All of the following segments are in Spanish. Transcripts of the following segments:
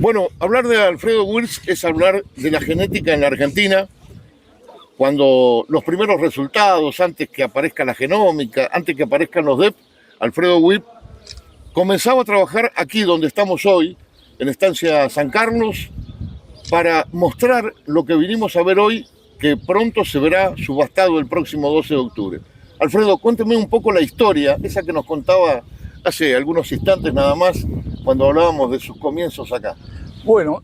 Bueno, hablar de Alfredo Wirtz es hablar de la genética en la Argentina, cuando los primeros resultados, antes que aparezca la genómica, antes que aparezcan los DEP, Alfredo Wirtz comenzaba a trabajar aquí donde estamos hoy, en Estancia San Carlos, para mostrar lo que vinimos a ver hoy, que pronto se verá subastado el próximo 12 de octubre. Alfredo, cuénteme un poco la historia, esa que nos contaba hace algunos instantes nada más, cuando hablábamos de sus comienzos acá. Bueno,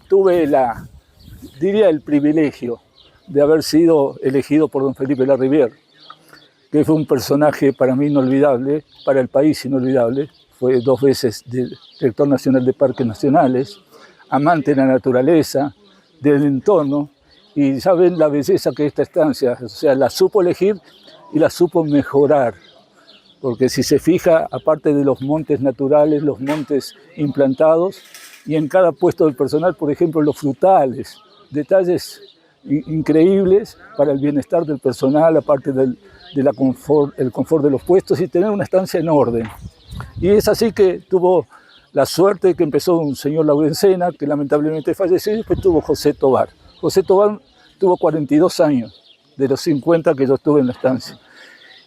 tuve el privilegio de haber sido elegido por don Felipe Larrivière, que fue un personaje para mí inolvidable, para el país inolvidable. Fue 2 veces director nacional de parques nacionales, amante de la naturaleza, del entorno, y saben la belleza que esta estancia, o sea, la supo elegir y la supo mejorar. Porque si se fija, aparte de los montes naturales, los montes implantados, y en cada puesto del personal, por ejemplo, los frutales, detalles increíbles para el bienestar del personal, aparte del confort de los puestos y tener una estancia en orden. Y es así que tuvo la suerte que empezó un señor Laurencena, que lamentablemente falleció, y después tuvo José Tobar. José Tobar tuvo 42 años de los 50 que yo estuve en la estancia.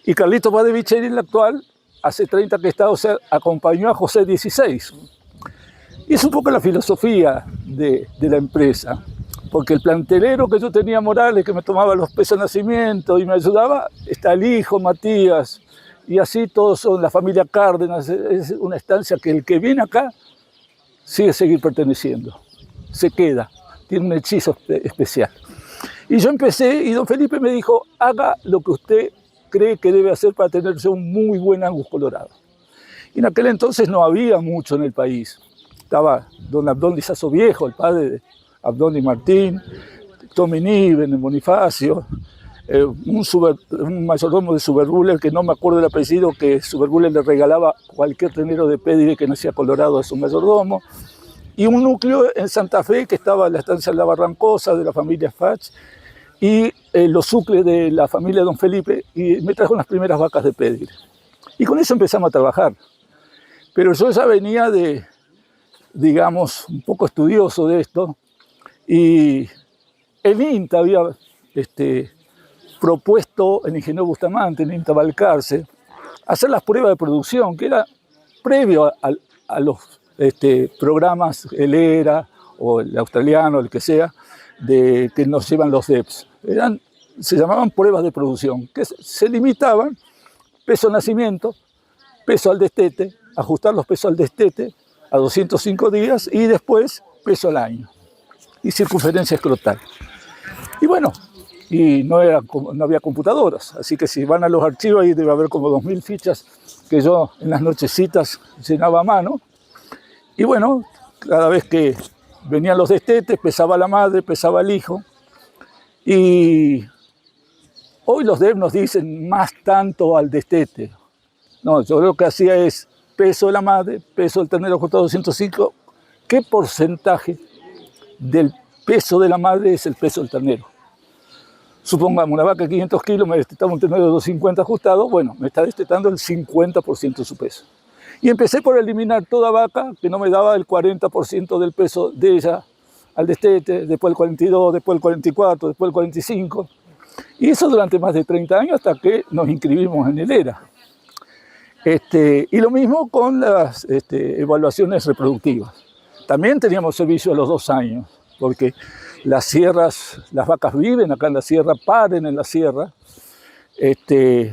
Y Carlito Badevichelli, el actual, hace 30 que está, o sea, acompañó a José 16. Y es un poco la filosofía de la empresa, porque el plantelero que yo tenía, Morales, que me tomaba los pesos de nacimiento y me ayudaba, está el hijo, Matías, y así todos son la familia Cárdenas. Es una estancia que el que viene acá sigue seguir perteneciendo, se queda, tiene un hechizo especial. Y yo empecé, y don Felipe me dijo, haga lo que usted cree que debe hacer para tenerse un muy buen Angus colorado. Y en aquel entonces no había mucho en el país. Estaba don Abdón Lizazo Viejo, el padre de Abdón y Martín, Tommy Niven, el Bonifacio, un mayordomo de Superbuller, que no me acuerdo el apellido, que Superbuller le regalaba cualquier ternero de pedigree que nacía colorado a su mayordomo, y un núcleo en Santa Fe que estaba en la estancia La Barrancosa de la familia Fach, y los sucles de la familia de don Felipe, y me trajo las primeras vacas de pedigree. Y con eso empezamos a trabajar. Pero yo ya venía digamos, un poco estudioso de esto, y el INTA había propuesto, el ingeniero Bustamante, el INTA Balcarce, hacer las pruebas de producción, que era previo a los programas, el ERA o el australiano, el que sea, que nos llevan los DEPs. Se llamaban pruebas de producción, que se limitaban peso de nacimiento, peso al destete, ajustar los pesos al destete a 205 días y después peso al año y circunferencia escrotal. Y bueno, y no había computadoras, así que si van a los archivos ahí debe haber como 2000 fichas que yo en las nochecitas llenaba a mano. Y bueno, cada vez que venían los destetes, pesaba la madre, pesaba el hijo. Y hoy los DEP nos dicen más tanto al destete. No, yo lo que hacía es peso de la madre, peso del ternero ajustado 205, ¿qué porcentaje del peso de la madre es el peso del ternero? Supongamos una vaca de 500 kilos, me destetaba un ternero de 250 ajustado, bueno, me está destetando el 50% de su peso. Y empecé por eliminar toda vaca que no me daba el 40% del peso de ella al destete, después el 42, después el 44, después el 45. Y eso durante más de 30 años hasta que nos inscribimos en el ERA. Y lo mismo con las evaluaciones reproductivas. También teníamos servicio a los 2 años, porque las sierras, las vacas viven acá en la sierra, paren en la sierra,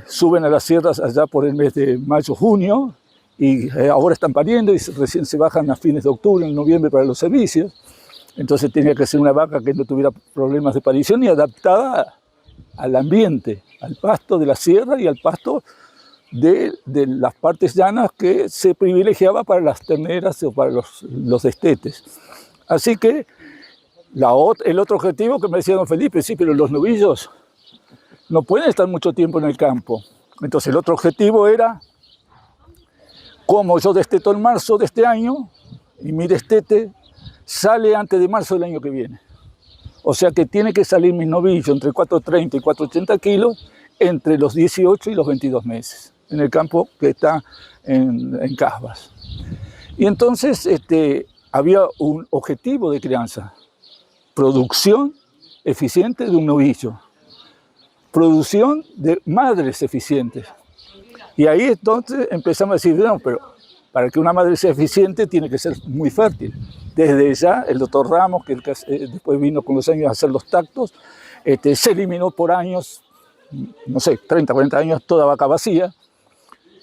suben a las sierras allá por el mes de mayo, junio, y ahora están pariendo y recién se bajan a fines de octubre, en noviembre para los servicios. Entonces tenía que ser una vaca que no tuviera problemas de parición y adaptada al ambiente, al pasto de la sierra y al pasto de las partes llanas que se privilegiaba para las terneras o para los destetes. Así que el otro objetivo que me decía don Felipe, sí, pero los novillos no pueden estar mucho tiempo en el campo. Entonces el otro objetivo era, como yo desteto en marzo de este año, y mi destete sale antes de marzo del año que viene. O sea que tiene que salir mis novillos entre 430 y 480 kilos entre los 18 y los 22 meses, en el campo que está en Casbas. Y entonces había un objetivo de crianza: producción eficiente de un novillo, producción de madres eficientes. Y ahí entonces empezamos a decir, no, pero para que una madre sea eficiente tiene que ser muy fértil. Desde ya el doctor Ramos, que después vino con los años a hacer los tactos, se eliminó por años, no sé, 30, 40 años, toda vaca vacía,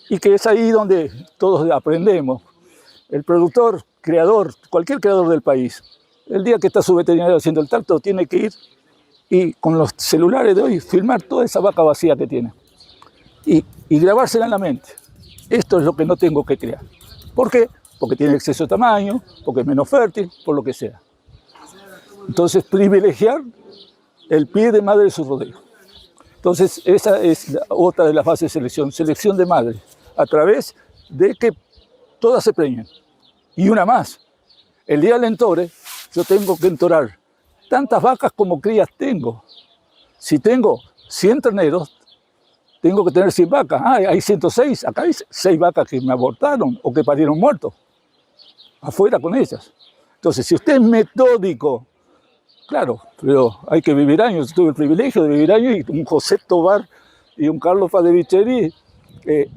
y que es ahí donde todos aprendemos. El productor, creador, cualquier creador del país, el día que está su veterinario haciendo el tacto, tiene que ir y con los celulares de hoy filmar toda esa vaca vacía que tiene y grabársela en la mente. Esto es lo que no tengo que crear. ¿Por qué? Porque tiene exceso de tamaño, porque es menos fértil, por lo que sea. Entonces, privilegiar el pie de madre de su rodeo. Entonces, esa es otra de las bases de selección de madre, a través de que todas se preñen. Y una más, el día del entore, yo tengo que entorar tantas vacas como crías tengo. Si tengo 100 terneros, tengo que tener 100 vacas. Ah, hay 106, acá hay 6 vacas que me abortaron o que parieron muertos. Afuera con ellas. Entonces, si usted es metódico, claro, pero hay que vivir años. Yo tuve el privilegio de vivir años y un José Tobar y un Carlos Padevicheri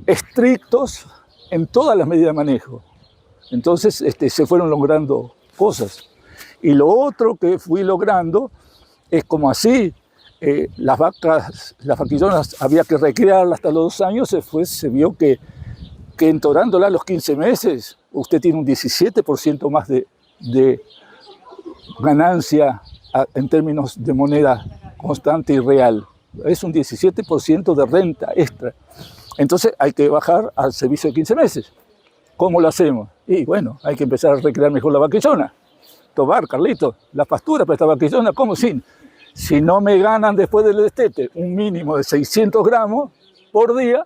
estrictos en todas las medidas de manejo. Entonces, se fueron logrando cosas. Y lo otro que fui logrando es como así, las vaquillonas había que recrearlas hasta los 2 años, se vio que entorándola a los 15 meses, usted tiene un 17% más de ganancia en términos de moneda constante y real. Es un 17% de renta extra. Entonces hay que bajar al servicio de 15 meses. ¿Cómo lo hacemos? Y bueno, hay que empezar a recrear mejor la vaquillona. Tobar, Carlito, la pastura para esta vaquillona, ¿cómo sin? Si no me ganan después del destete un mínimo de 600 gramos por día,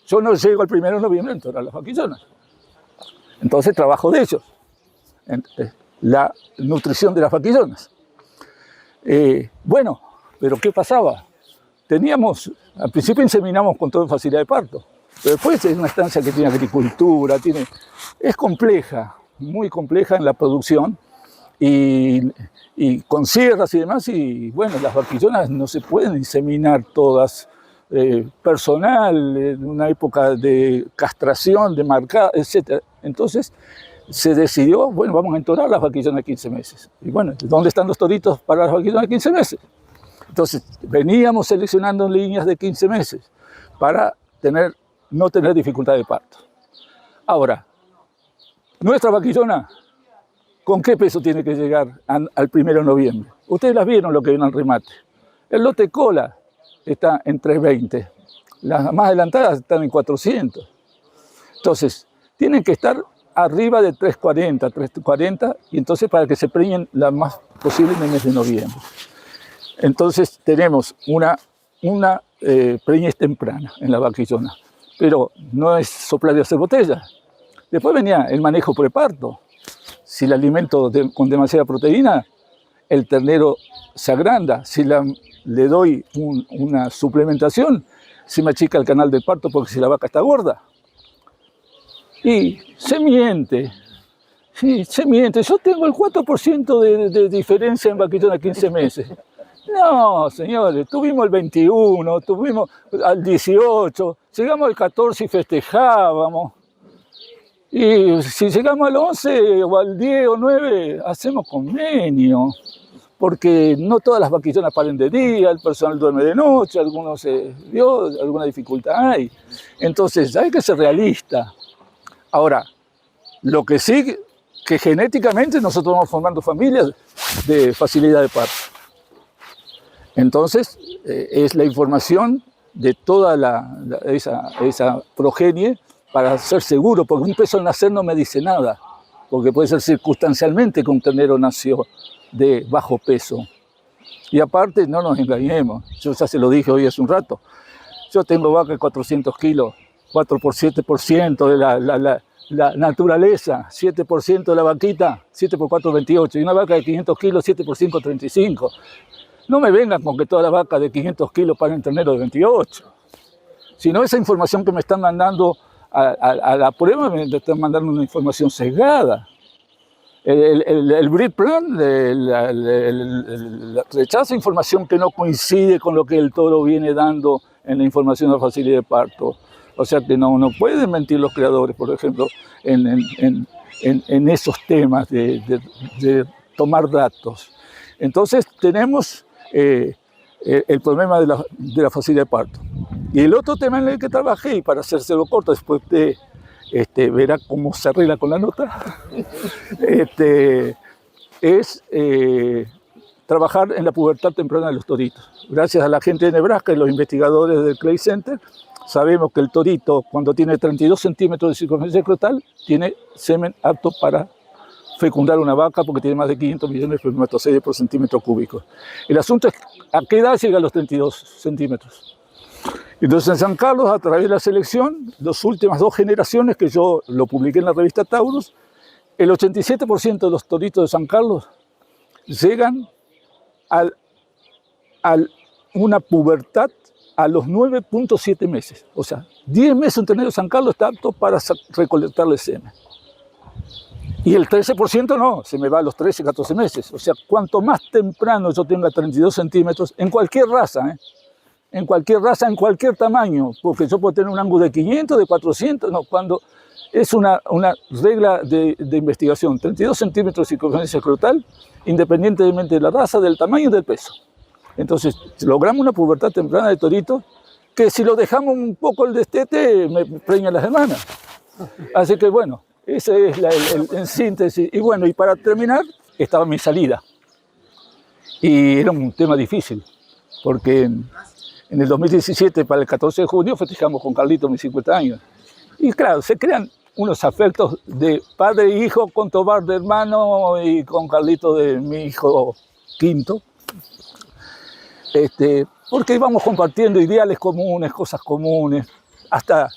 yo no llego al 1 de noviembre a entorar las vaquillonas. Entonces trabajo de ellos, la nutrición de las vaquillonas. Bueno, pero ¿qué pasaba? Al principio inseminamos con toda facilidad de parto, pero después es una estancia que tiene agricultura, es compleja, muy compleja en la producción, y con sierras y demás, y bueno, las vaquillonas no se pueden inseminar todas, personal, en una época de castración, de marcada, etc. Entonces se decidió, bueno, vamos a entorar las vaquillonas de 15 meses. Y bueno, ¿dónde están los toritos para las vaquillonas de 15 meses? Entonces veníamos seleccionando líneas de 15 meses para no tener dificultad de parto. Ahora, nuestra vaquillona, ¿con qué peso tiene que llegar al 1 de noviembre? Ustedes las vieron lo que viene al remate. El lote cola está en 320. Las más adelantadas están en 400. Entonces, tienen que estar arriba de 340, y entonces para que se preñen la más posible en el mes de noviembre. Entonces, tenemos una preñez temprana en la vaquillona, pero no es soplar y hacer botella. Después venía el manejo preparto. Si le alimento con demasiada proteína, el ternero se agranda. Si le doy una suplementación, se me achica el canal del parto porque si la vaca está gorda. Y se miente. Sí, se miente. Yo tengo el 4% de diferencia en vaquillona de 15 meses. No, señores, tuvimos el 21, tuvimos al 18, llegamos al 14 y festejábamos. Y si llegamos al 11 o al 10 o 9, hacemos convenio, porque no todas las vaquillonas paren de día, el personal duerme de noche, algunos alguna dificultad hay. Entonces hay que ser realista. Ahora, lo que sí, que genéticamente nosotros vamos formando familias de facilidad de parto. Entonces, es la información de toda esa progenie, para ser seguro, porque un peso al nacer no me dice nada, porque puede ser circunstancialmente que un ternero nació de bajo peso. Y aparte, no nos engañemos, yo ya se lo dije hoy hace un rato, yo tengo vaca de 400 kilos, 4 por 7% de la naturaleza, 7% de la vaquita, 7 por 4, 28, y una vaca de 500 kilos, 7 por 5, 35. No me vengan con que todas las vacas de 500 kilos paren ternero de 28, sino esa información que me están mandando a la prueba, me están mandando una información sesgada. El breed plan rechaza información que no coincide con lo que el toro viene dando en la información de la facilidad de parto. O sea que no pueden mentir los creadores, por ejemplo, en esos temas de tomar datos. Entonces tenemos el problema de la facilidad de parto. Y el otro tema en el que trabajé, y para hacérselo corto, después verá cómo se arregla con la nota, es trabajar en la pubertad temprana de los toritos. Gracias a la gente de Nebraska y los investigadores del Clay Center, sabemos que el torito, cuando tiene 32 centímetros de circunferencia escrotal, tiene semen apto para fecundar una vaca porque tiene más de 500 millones de espermatozoides por centímetro cúbico. El asunto es a qué edad llega a los 32 centímetros. Entonces en San Carlos, a través de la selección, las últimas 2 generaciones que yo lo publiqué en la revista Taurus, el 87% de los toritos de San Carlos llegan a una pubertad a los 9.7 meses. O sea, 10 meses un ternero de San Carlos está apto para recolectarle semen. Y el 13% no, se me va a los 13, 14 meses. O sea, cuanto más temprano yo tenga 32 centímetros, en cualquier raza, en cualquier tamaño, porque yo puedo tener un ángulo de 500, de 400, no, cuando es una regla de investigación, 32 centímetros de circunferencia escrotal, independientemente de la raza, del tamaño y del peso. Entonces, logramos una pubertad temprana de torito, que si lo dejamos un poco el destete, me preña las hermanas. Así que bueno, ese es en síntesis. Y bueno, y para terminar, estaba mi salida. Y era un tema difícil, porque en el 2017, para el 14 de junio, festejamos con Carlito mis 50 años. Y claro, se crean unos afectos de padre e hijo, con Tobar de hermano y con Carlito de mi hijo quinto. Porque íbamos compartiendo ideales comunes, cosas comunes, hasta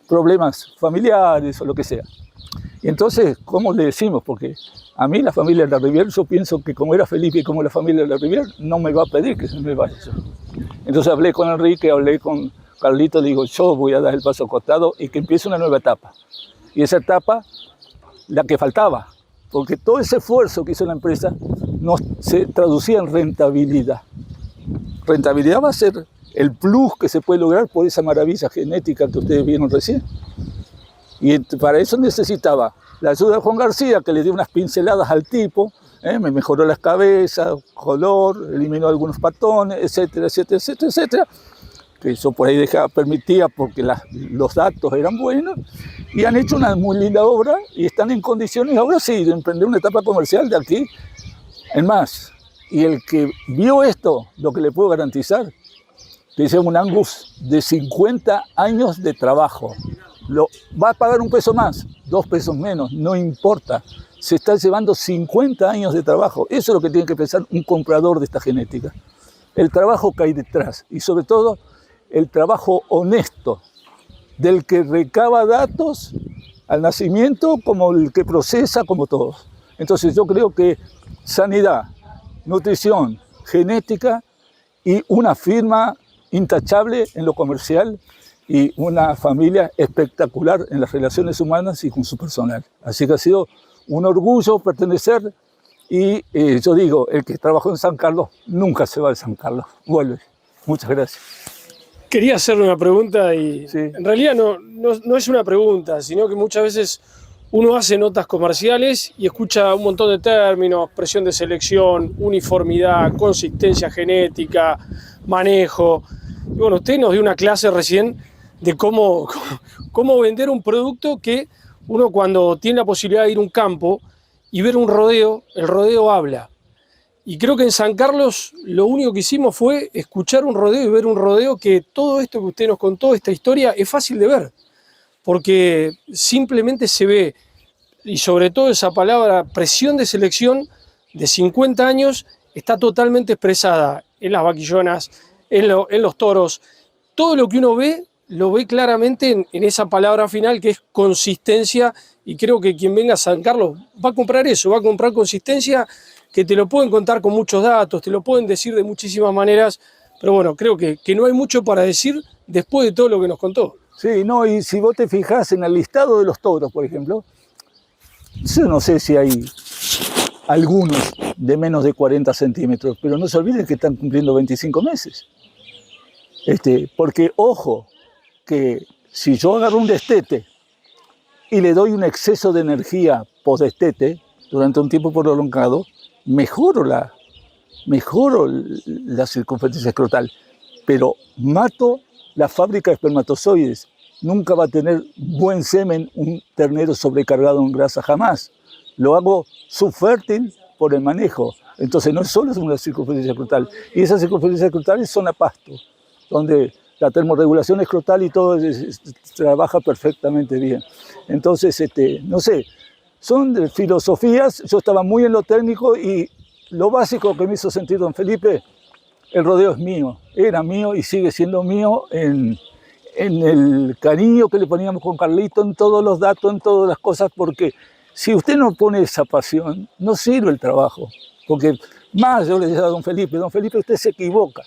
problemas familiares o lo que sea. Y entonces, ¿cómo le decimos? Porque a mí la familia de la Rivière, yo pienso que como era Felipe y como la familia de la Rivière, no me va a pedir que se me vaya yo. Entonces hablé con Enrique, hablé con Carlito, le digo, yo voy a dar el paso al costado y que empiece una nueva etapa. Y esa etapa, la que faltaba, porque todo ese esfuerzo que hizo la empresa no se traducía en rentabilidad. Rentabilidad va a ser el plus que se puede lograr por esa maravilla genética que ustedes vieron recién. Y para eso necesitaba la ayuda de Juan García, que le dio unas pinceladas al tipo, me mejoró las cabezas, color, eliminó algunos patones, etcétera, etcétera, etcétera, etcétera, que eso por ahí permitía porque los datos eran buenos, y han hecho una muy linda obra y están en condiciones ahora sí de emprender una etapa comercial de aquí en más. Y el que vio esto, lo que le puedo garantizar, que es un Angus de 50 años de trabajo. Va a pagar un peso más, 2 pesos menos, no importa. Se está llevando 50 años de trabajo. Eso es lo que tiene que pensar un comprador de esta genética. El trabajo que hay detrás y sobre todo el trabajo honesto del que recaba datos al nacimiento como el que procesa, como todos. Entonces yo creo que sanidad, nutrición, genética y una firma intachable en lo comercial y una familia espectacular en las relaciones humanas y con su personal. Así que ha sido un orgullo pertenecer y yo digo, el que trabajó en San Carlos nunca se va de San Carlos, vuelve. Muchas gracias. Quería hacerle una pregunta y sí. En realidad no es una pregunta, sino que muchas veces uno hace notas comerciales y escucha un montón de términos, presión de selección, uniformidad, consistencia genética, manejo. Y bueno, usted nos dio una clase recién de cómo vender un producto que uno cuando tiene la posibilidad de ir a un campo y ver un rodeo, el rodeo habla. Y creo que en San Carlos lo único que hicimos fue escuchar un rodeo y ver un rodeo que todo esto que usted nos contó, esta historia, es fácil de ver. Porque simplemente se ve, y sobre todo esa palabra presión de selección de 50 años está totalmente expresada en las vaquillonas, en los toros. Todo lo que uno ve, lo ve claramente en esa palabra final que es consistencia, y creo que quien venga a San Carlos va a comprar eso, va a comprar consistencia, que te lo pueden contar con muchos datos, te lo pueden decir de muchísimas maneras, pero bueno, creo que no hay mucho para decir después de todo lo que nos contó. Sí, no, y si vos te fijás en el listado de los toros, por ejemplo, Yo no sé si hay algunos de menos de 40 centímetros, pero no se olviden que están cumpliendo 25 meses. Porque, ojo, que si yo agarro un destete y le doy un exceso de energía post-destete durante un tiempo prolongado, mejoro la circunferencia escrotal, pero mato la fábrica de espermatozoides. Nunca va a tener buen semen un ternero sobrecargado en grasa, jamás. Lo hago subfértil por el manejo. Entonces no es solo una circunferencia escrotal, y esas circunferencias escrotales son a pasto, donde la termorregulación escrotal y todo trabaja perfectamente bien. Entonces, no sé, son de filosofías. Yo estaba muy en lo técnico y lo básico que me hizo sentir don Felipe, el rodeo es mío, era mío y sigue siendo mío en el cariño que le poníamos con Carlito, en todos los datos, en todas las cosas, porque si usted no pone esa pasión, no sirve el trabajo. Porque más yo le decía a don Felipe, usted se equivoca.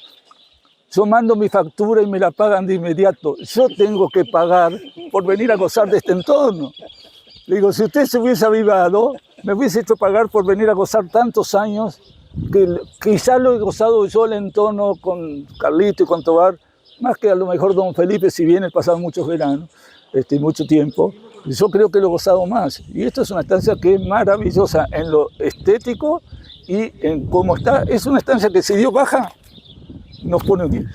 Yo mando mi factura y me la pagan de inmediato. Yo tengo que pagar por venir a gozar de este entorno. Le digo, si usted se hubiese avivado, me hubiese hecho pagar por venir a gozar tantos años, que quizás lo he gozado yo el entorno con Carlito y con Tobar, más que a lo mejor don Felipe, si bien he pasado muchos veranos, mucho tiempo. Yo creo que lo he gozado más. Y esto es una estancia que es maravillosa en lo estético y en cómo está. Es una estancia que si Dios baja, nos pone unidos.